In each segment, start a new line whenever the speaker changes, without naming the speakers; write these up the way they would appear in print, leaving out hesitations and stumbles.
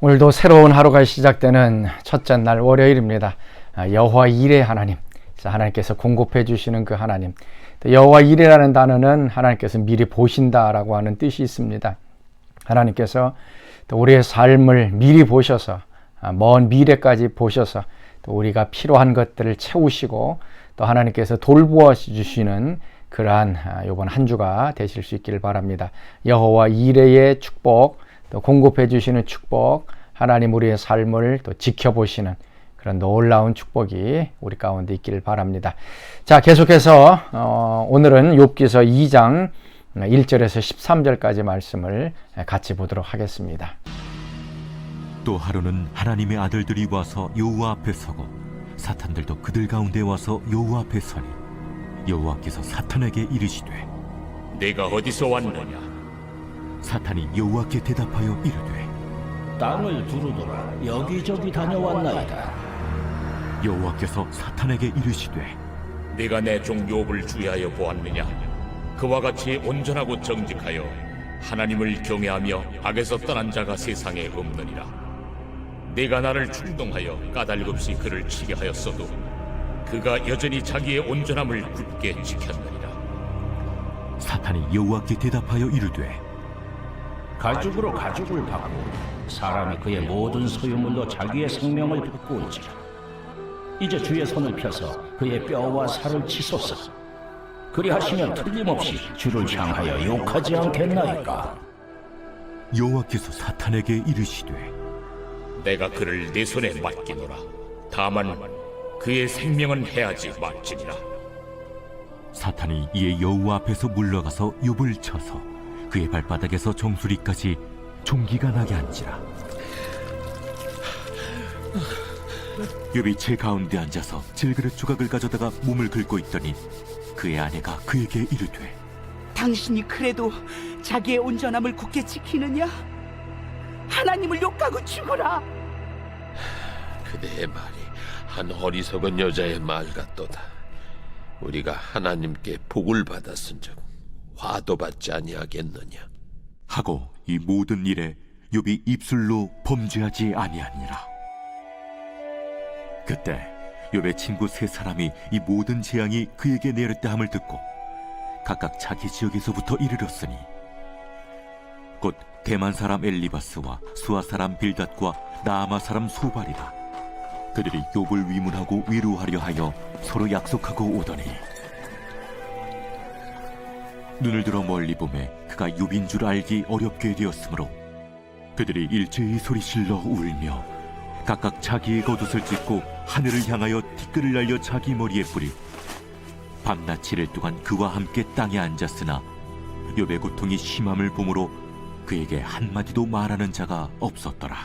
오늘도 새로운 하루가 시작되는 첫째 날 월요일입니다. 여호와 일의 하나님, 하나님께서 공급해 주시는 그 하나님. 여호와 일이라는 단어는 하나님께서 미리 보신다라고 하는 뜻이 있습니다. 하나님께서 또 우리의 삶을 미리 보셔서 먼 미래까지 보셔서 또 우리가 필요한 것들을 채우시고 또 하나님께서 돌보아 주시는 그러한 이번 한 주가 되실 수 있기를 바랍니다. 여호와 일의 축복, 또 공급해 주시는 축복, 하나님 우리의 삶을 또 지켜보시는 그런 놀라운 축복이 우리 가운데 있기를 바랍니다. 자, 계속해서 오늘은 욥기서 2장 1절에서 13절까지 말씀을 같이 보도록 하겠습니다.
또 하루는 하나님의 아들들이 와서 여호와 앞에 서고 사탄들도 그들 가운데 와서 여호와 앞에 서니 여호와께서 사탄에게 이르시되
내가 어디서 왔느냐?
사탄이 여호와께 대답하여 이르되
땅을 두루두라 여기저기 다녀왔나이다.
여호와께서 사탄에게 이르시되
네가 내 종 욥을 주의하여 보았느냐? 그와 같이 온전하고 정직하여 하나님을 경외하며 악에서 떠난 자가 세상에 없느니라. 네가 나를 충동하여 까닭없이 그를 치게 하였어도 그가 여전히 자기의 온전함을 굳게 지켰느니라.
사탄이 여호와께 대답하여 이르되
가죽으로 가죽을 받고 사람이 그의 모든 소유물로 자기의 생명을 바꾸온지라. 이제 주의 손을 펴서 그의 뼈와 살을 치소서. 그리하시면 틀림없이 주를 향하여 욕하지 않겠나이까?
여호와께서 사탄에게 이르시되
내가 그를 내 손에 맡기노라. 다만 그의 생명은 해하지 말지니라.
사탄이 이에 여호와 앞에서 물러가서 욥을 쳐서 그의 발바닥에서 정수리까지 종기가 나게 한지라. 욥이 제 가운데 앉아서 질그릇 조각을 가져다가 몸을 긁고 있더니 그의 아내가 그에게 이르되
당신이 그래도 자기의 온전함을 굳게 지키느냐? 하나님을 욕하고 죽으라.
그대의 말이 한 어리석은 여자의 말 같도다. 우리가 하나님께 복을 받았은즉 화도 받지 아니하겠느냐
하고 이 모든 일에 욥이 입술로 범죄하지 아니하니라. 그때 욥의 친구 세 사람이 이 모든 재앙이 그에게 내렸다 함을 듣고 각각 자기 지역에서부터 이르렀으니 곧 대만 사람 엘리바스와 수아 사람 빌닷과 나아마 사람 소발이라. 그들이 욥을 위문하고 위로하려 하여 서로 약속하고 오더니 눈을 들어 멀리 보매 그가 욥인 줄 알기 어렵게 되었으므로 그들이 일제히 소리질러 울며 각각 자기의 겉옷을 찢고 하늘을 향하여 티끌을 날려 자기 머리에 뿌리 밤낮 7일 동안 그와 함께 땅에 앉았으나 욥의 고통이 심함을 보므로 그에게 한마디도 말하는 자가 없었더라.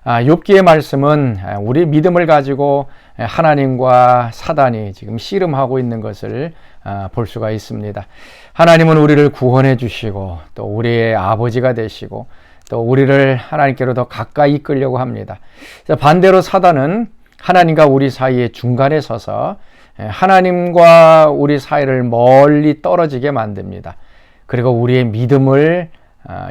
욥기의 말씀은 우리 믿음을 가지고 하나님과 사단이 지금 씨름하고 있는 것을 볼 수가 있습니다. 하나님은 우리를 구원해 주시고 또 우리의 아버지가 되시고 또 우리를 하나님께로 더 가까이 이끌려고 합니다. 반대로 사단은 하나님과 우리 사이의 중간에 서서 하나님과 우리 사이를 멀리 떨어지게 만듭니다. 그리고 우리의 믿음을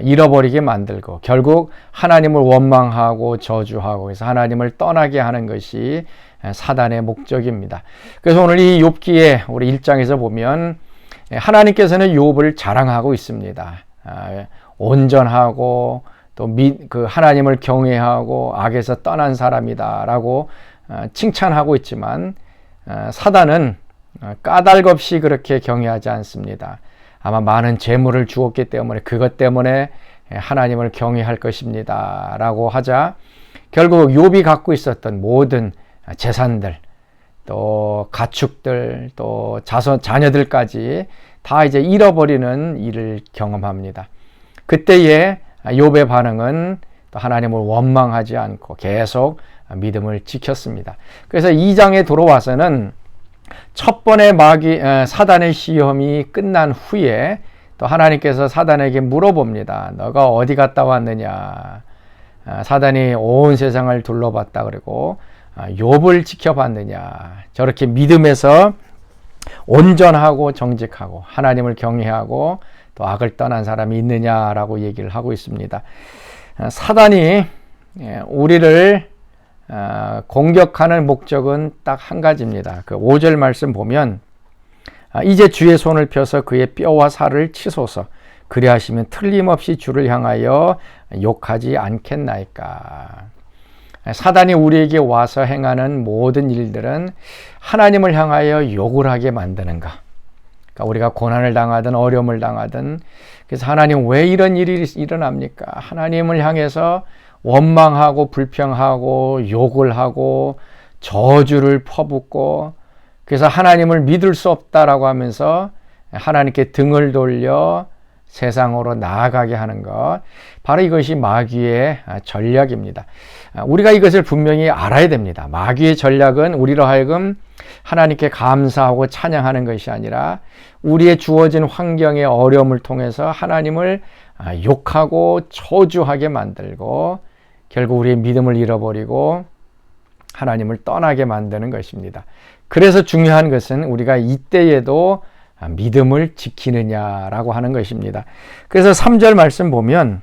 잃어버리게 만들고 결국 하나님을 원망하고 저주하고 그래서 하나님을 떠나게 하는 것이 사단의 목적입니다. 그래서 오늘 이 욥기에 우리 1장에서 보면 하나님께서는 욥을 자랑하고 있습니다. 온전하고 또 그 하나님을 경외하고 악에서 떠난 사람이다라고 칭찬하고 있지만 사단은 까닭없이 그렇게 경외하지 않습니다. 아마 많은 재물을 주었기 때문에 그것 때문에 하나님을 경외할 것입니다 라고 하자 결국 욥이 갖고 있었던 모든 재산들 또 가축들 또 자녀들까지 다 이제 잃어버리는 일을 경험합니다. 그때에 욥의 반응은 또 하나님을 원망하지 않고 계속 믿음을 지켰습니다. 그래서 2장에 들어와서는 첫 번의 사단의 시험이 끝난 후에 또 하나님께서 사단에게 물어봅니다. 너가 어디 갔다 왔느냐? 사단이 온 세상을 둘러봤다 그리고 욥을 지켜봤느냐? 저렇게 믿음에서 온전하고 정직하고 하나님을 경외하고 또 악을 떠난 사람이 있느냐라고 얘기를 하고 있습니다. 사단이 우리를 공격하는 목적은 딱 한 가지입니다. 그 5절 말씀 보면 이제 주의 손을 펴서 그의 뼈와 살을 치소서. 그리하시면 틀림없이 주를 향하여 욕하지 않겠나이까. 사단이 우리에게 와서 행하는 모든 일들은 하나님을 향하여 욕을 하게 만드는 것. 그러니까 우리가 고난을 당하든 어려움을 당하든, 그래서 하나님 왜 이런 일이 일어납니까? 하나님을 향해서 원망하고 불평하고 욕을 하고 저주를 퍼붓고, 그래서 하나님을 믿을 수 없다라고 하면서 하나님께 등을 돌려 세상으로 나아가게 하는 것, 바로 이것이 마귀의 전략입니다. 우리가 이것을 분명히 알아야 됩니다. 마귀의 전략은 우리로 하여금 하나님께 감사하고 찬양하는 것이 아니라 우리의 주어진 환경의 어려움을 통해서 하나님을 욕하고 저주하게 만들고 결국 우리의 믿음을 잃어버리고 하나님을 떠나게 만드는 것입니다. 그래서 중요한 것은 우리가 이때에도 믿음을 지키느냐라고 하는 것입니다. 그래서 3절 말씀 보면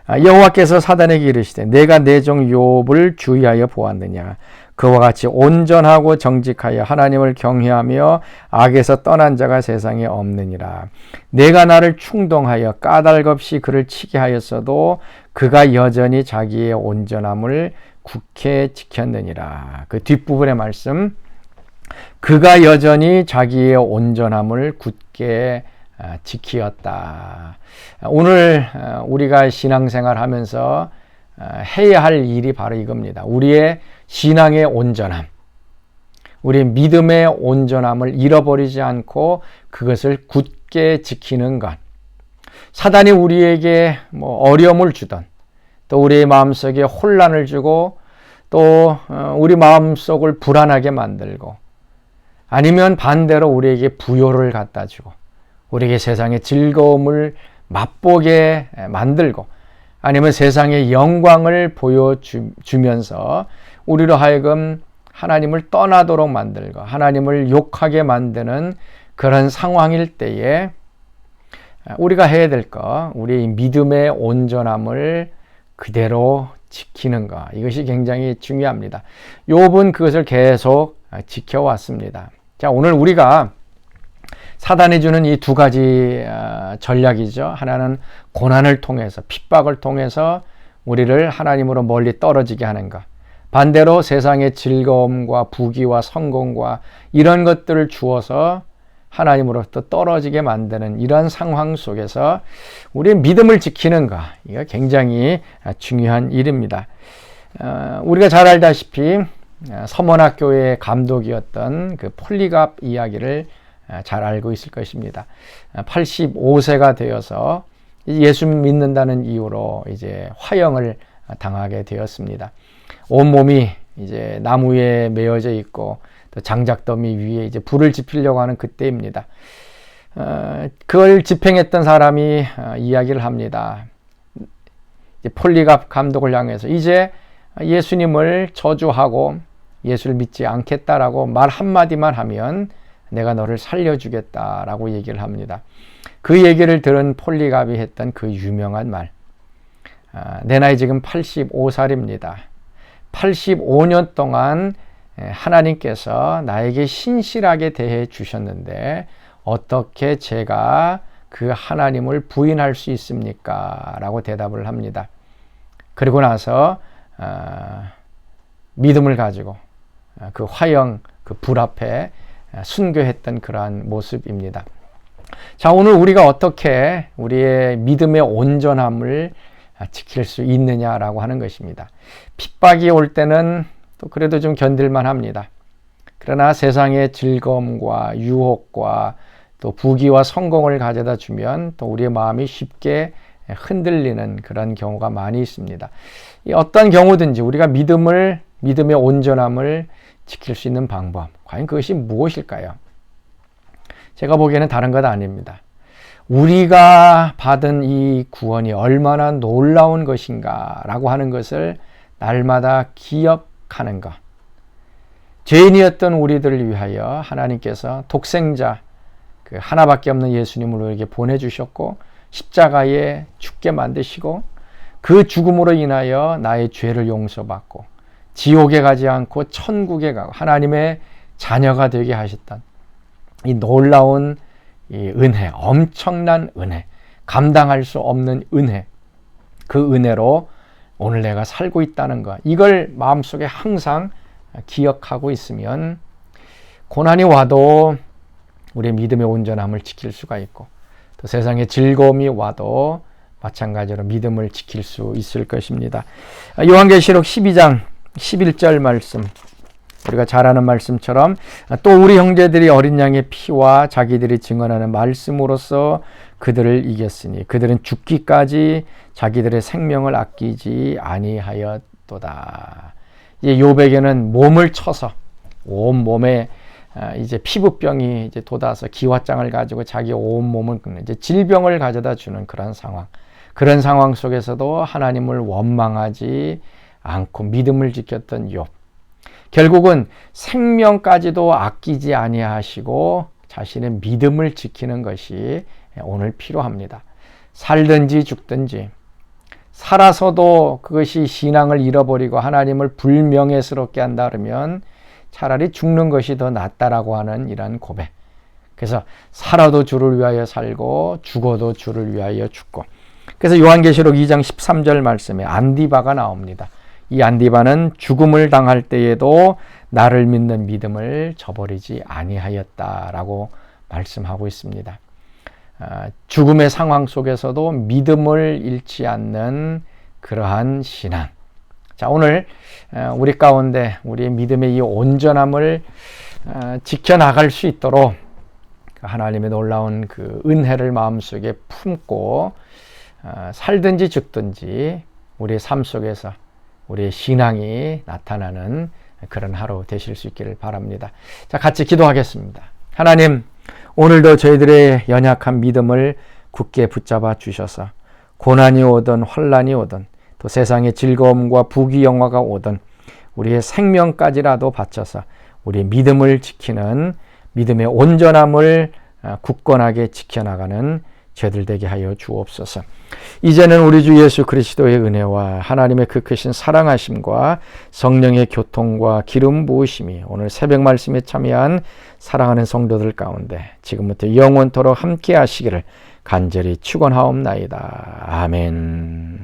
여호와께서 사단에게 이르시되 내가 내 종 욥을 주의하여 보았느냐. 그와 같이 온전하고 정직하여 하나님을 경외하며 악에서 떠난 자가 세상에 없느니라. 내가 나를 충동하여 까닭없이 그를 치게 하였어도 그가 여전히 자기의 온전함을 굳게 지켰느니라. 그 뒷부분의 말씀, 그가 여전히 자기의 온전함을 굳게 지키었다. 오늘 우리가 신앙생활 하면서 해야 할 일이 바로 이겁니다. 우리의 신앙의 온전함, 우리의 믿음의 온전함을 잃어버리지 않고 그것을 굳게 지키는 것. 사단이 우리에게 어려움을 주던, 또 우리의 마음속에 혼란을 주고, 또 우리 마음속을 불안하게 만들고, 아니면 반대로 우리에게 부요를 갖다 주고 우리에게 세상의 즐거움을 맛보게 만들고, 아니면 세상의 영광을 보여주면서 우리로 하여금 하나님을 떠나도록 만들고 하나님을 욕하게 만드는 그런 상황일 때에 우리가 해야 될 것, 우리의 믿음의 온전함을 그대로 지키는 것, 이것이 굉장히 중요합니다. 욥은 그것을 계속 지켜왔습니다. 자, 오늘 우리가 사단이 주는 이 두 가지 전략이죠. 하나는 고난을 통해서, 핍박을 통해서 우리를 하나님으로 멀리 떨어지게 하는 것. 반대로 세상의 즐거움과 부귀와 성공과 이런 것들을 주어서 하나님으로부터 떨어지게 만드는 이런 상황 속에서 우리의 믿음을 지키는 것, 이거 굉장히 중요한 일입니다. 우리가 잘 알다시피 서문학교의 감독이었던 그 폴리갑 이야기를 잘 알고 있을 것입니다. 85세가 되어서 예수 믿는다는 이유로 이제 화형을 당하게 되었습니다. 온몸이 이제 나무에 메어져 있고 또 장작더미 위에 이제 불을 지피려고 하는 그때입니다. 그걸 집행했던 사람이 이야기를 합니다. 이제 폴리갑 감독을 향해서 이제 예수님을 저주하고 예수를 믿지 않겠다라고 말 한마디만 하면 내가 너를 살려주겠다라고 얘기를 합니다. 그 얘기를 들은 폴리갑이 했던 그 유명한 말, 내 나이 지금 85살입니다. 85년 동안 하나님께서 나에게 신실하게 대해 주셨는데 어떻게 제가 그 하나님을 부인할 수 있습니까? 라고 대답을 합니다. 그리고 나서 믿음을 가지고 그 화형, 그 불 앞에 순교했던 그러한 모습입니다. 자, 오늘 우리가 어떻게 우리의 믿음의 온전함을 지킬 수 있느냐라고 하는 것입니다. 핍박이 올 때는 또 그래도 좀 견딜만 합니다. 그러나 세상의 즐거움과 유혹과 또 부귀와 성공을 가져다 주면 또 우리의 마음이 쉽게 흔들리는 그런 경우가 많이 있습니다. 어떤 경우든지 우리가 믿음의 온전함을 지킬 수 있는 방법, 과연 그것이 무엇일까요? 제가 보기에는 다른 것 아닙니다. 우리가 받은 이 구원이 얼마나 놀라운 것인가 라고 하는 것을 날마다 기억하는 것. 죄인이었던 우리들을 위하여 하나님께서 독생자, 그 하나밖에 없는 예수님을 우리에게 보내주셨고 십자가에 죽게 만드시고 그 죽음으로 인하여 나의 죄를 용서받고 지옥에 가지 않고 천국에 가고 하나님의 자녀가 되게 하셨던 이 놀라운 이 은혜, 엄청난 은혜, 감당할 수 없는 은혜, 그 은혜로 오늘 내가 살고 있다는 것, 이걸 마음속에 항상 기억하고 있으면 고난이 와도 우리의 믿음의 온전함을 지킬 수가 있고, 또 세상에 즐거움이 와도 마찬가지로 믿음을 지킬 수 있을 것입니다. 요한계시록 12장 11절 말씀, 우리가 잘 아는 말씀처럼 또 우리 형제들이 어린 양의 피와 자기들이 증언하는 말씀으로써 그들을 이겼으니 그들은 죽기까지 자기들의 생명을 아끼지 아니하였도다. 이제 욥에게는 몸을 쳐서 온 몸에 이제 피부병이 이제 돋아서 기화장을 가지고 자기 온 몸을 긁는 이제 질병을 가져다 주는 그런 상황. 그런 상황 속에서도 하나님을 원망하지 않고 믿음을 지켰던 욥. 결국은 생명까지도 아끼지 아니하시고 자신의 믿음을 지키는 것이 오늘 필요합니다. 살든지 죽든지, 살아서도 그것이 신앙을 잃어버리고 하나님을 불명예스럽게 한다 그러면 차라리 죽는 것이 더 낫다라고 하는 이런 고백. 그래서 살아도 주를 위하여 살고 죽어도 주를 위하여 죽고. 그래서 요한계시록 2장 13절 말씀에 안디바가 나옵니다. 이 안디바는 죽음을 당할 때에도 나를 믿는 믿음을 저버리지 아니하였다라고 말씀하고 있습니다. 죽음의 상황 속에서도 믿음을 잃지 않는 그러한 신앙. 자, 오늘 우리 가운데 우리의 믿음의 이 온전함을 지켜나갈 수 있도록 하나님의 놀라운 그 은혜를 마음속에 품고 살든지 죽든지 우리의 삶 속에서 우리의 신앙이 나타나는 그런 하루 되실 수 있기를 바랍니다. 자, 같이 기도하겠습니다. 하나님, 오늘도 저희들의 연약한 믿음을 굳게 붙잡아 주셔서 고난이 오든 환난이 오든 또 세상의 즐거움과 부귀 영화가 오든 우리의 생명까지라도 바쳐서 우리의 믿음을 지키는 믿음의 온전함을 굳건하게 지켜나가는 죄들 되게 하여 주옵소서. 이제는 우리 주 예수 그리스도의 은혜와 하나님의 그 크신 사랑하심과 성령의 교통과 기름 부으심이 오늘 새벽 말씀에 참여한 사랑하는 성도들 가운데 지금부터 영원토록 함께 하시기를 간절히 축원하옵나이다. 아멘.